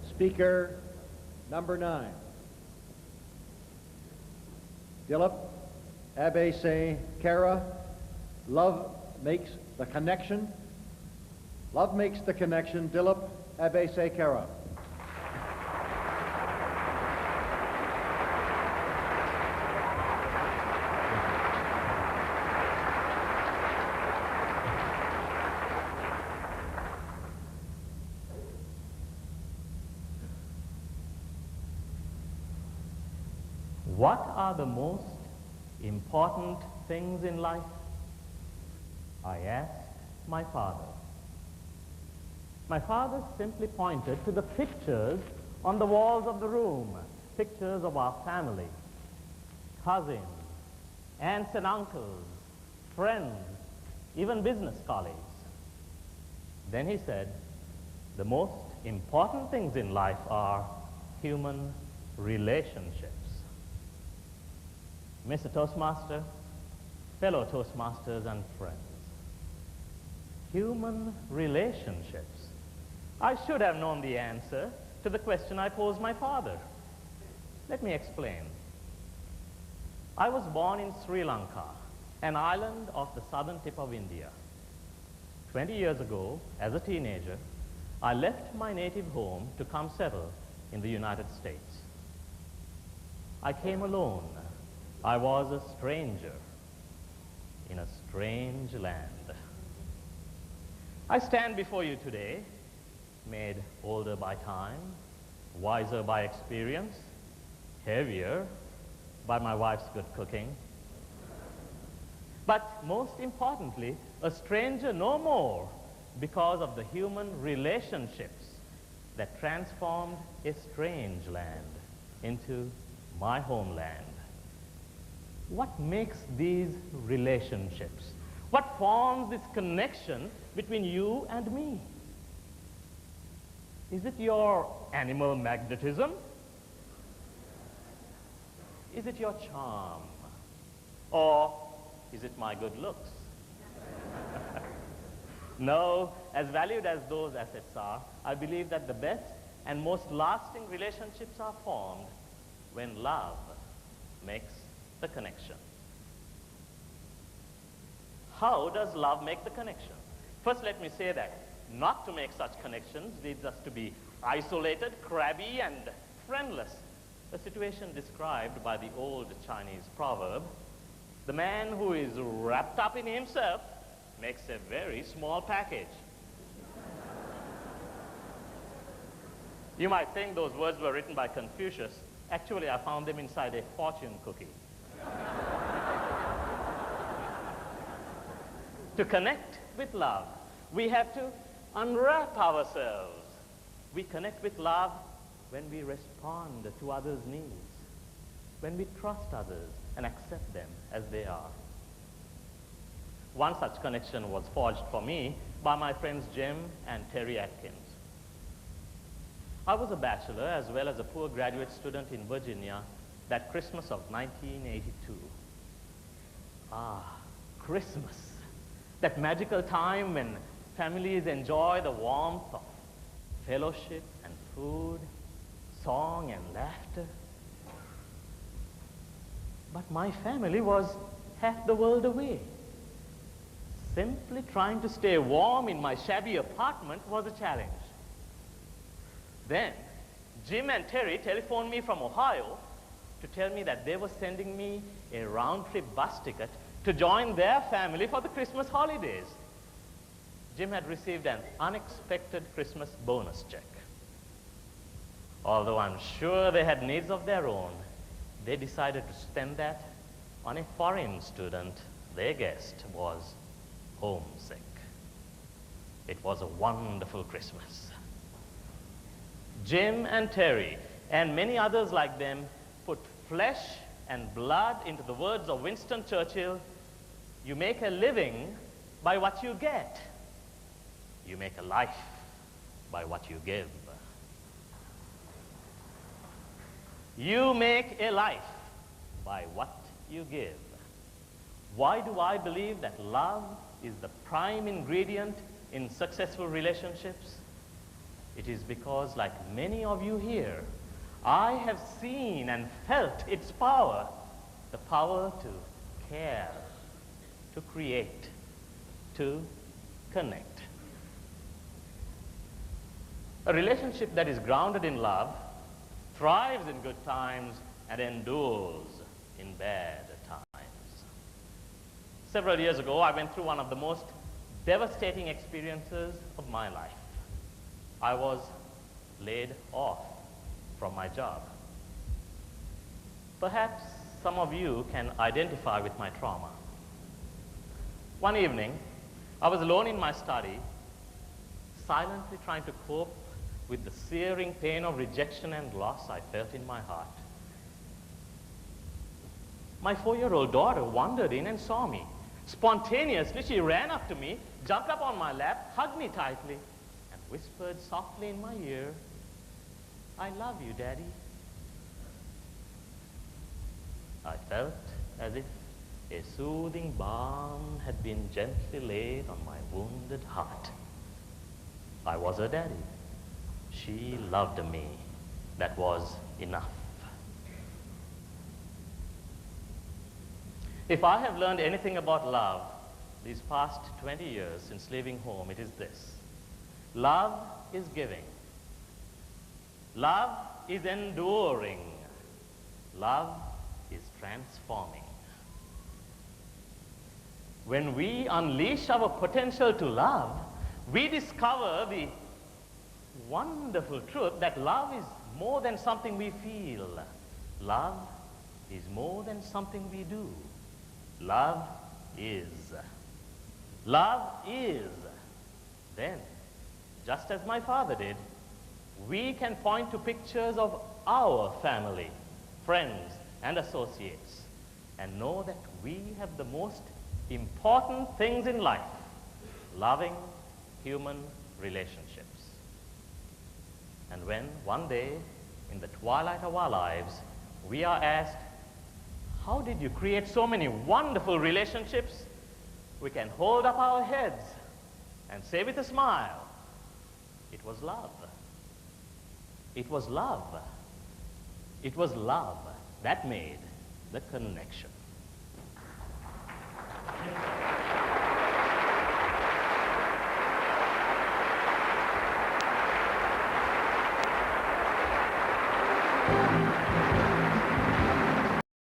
Speaker number 9. Dilip, Abe Se Kara, love makes the connection. Love makes the connection. Dilip, Abe Se Kara. What are the most important things in life? I asked my father. My father simply pointed to the pictures on the walls of the room, pictures of our family, cousins, aunts and uncles, friends, even business colleagues. Then he said, the most important things in life are human relationships. Mr. Toastmaster, fellow Toastmasters and friends, human relationships. I should have known the answer to the question I posed my father. Let me explain. I was born in Sri Lanka, an island off the southern tip of India. 20 years ago, as a teenager, I left my native home to come settle in the United States. I came alone. I was a stranger in a strange land. I stand before you today, made older by time, wiser by experience, heavier by my wife's good cooking, but most importantly, a stranger no more because of the human relationships that transformed a strange land into my homeland. What makes these relationships? What forms this connection between you and me? Is it your animal magnetism? Is it your charm? Or is it my good looks? No, as valued as those assets are, I believe that the best and most lasting relationships are formed when love makes the connection. How does love make the connection? First, let me say that not to make such connections leads us to be isolated, crabby, and friendless. A situation described by the old Chinese proverb, the man who is wrapped up in himself makes a very small package. You might think those words were written by Confucius. Actually, I found them inside a fortune cookie. To connect with love, we have to unwrap ourselves. We connect with love when we respond to others' needs, when we trust others and accept them as they are. One such connection was forged for me by my friends Jim and Terry Atkins. I was a bachelor as well as a poor graduate student in Virginia that Christmas of 1982. Ah, Christmas. That magical time when families enjoy the warmth of fellowship and food, song and laughter. But my family was half the world away. Simply trying to stay warm in my shabby apartment was a challenge. Then, Jim and Terry telephoned me from Ohio to tell me that they were sending me a round-trip bus ticket to join their family for the Christmas holidays. Jim had received an unexpected Christmas bonus check. Although I'm sure they had needs of their own, they decided to spend that on a foreign student they guessed was homesick. It was a wonderful Christmas. Jim and Terry and many others like them put flesh and blood into the words of Winston Churchill, you make a living by what you get. You make a life by what you give. You make a life by what you give. Why do I believe that love is the prime ingredient in successful relationships? It is because, like many of you here, I have seen and felt its power, the power to care, to create, to connect. A relationship that is grounded in love thrives in good times and endures in bad times. Several years ago, I went through one of the most devastating experiences of my life. I was laid off from my job. Perhaps some of you can identify with my trauma. One evening, I was alone in my study, silently trying to cope with the searing pain of rejection and loss I felt in my heart. My 4-year-old daughter wandered in and saw me. Spontaneously, she ran up to me, jumped up on my lap, hugged me tightly, and whispered softly in my ear, "I love you, Daddy." I felt as if a soothing balm had been gently laid on my wounded heart. I was her daddy. She loved me. That was enough. If I have learned anything about love these past 20 years since leaving home, it is this. Love is giving. Love is enduring. Love is transforming. When we unleash our potential to love, we discover the wonderful truth that love is more than something we feel. Love is more than something we do. Love is. Love is. Then, just as my father did, we can point to pictures of our family, friends, and associates, and know that we have the most important things in life: loving human relationships. And when one day, in the twilight of our lives, we are asked, "How did you create so many wonderful relationships?" we can hold up our heads and say with a smile, "It was love. It was love. It was love that made the connection."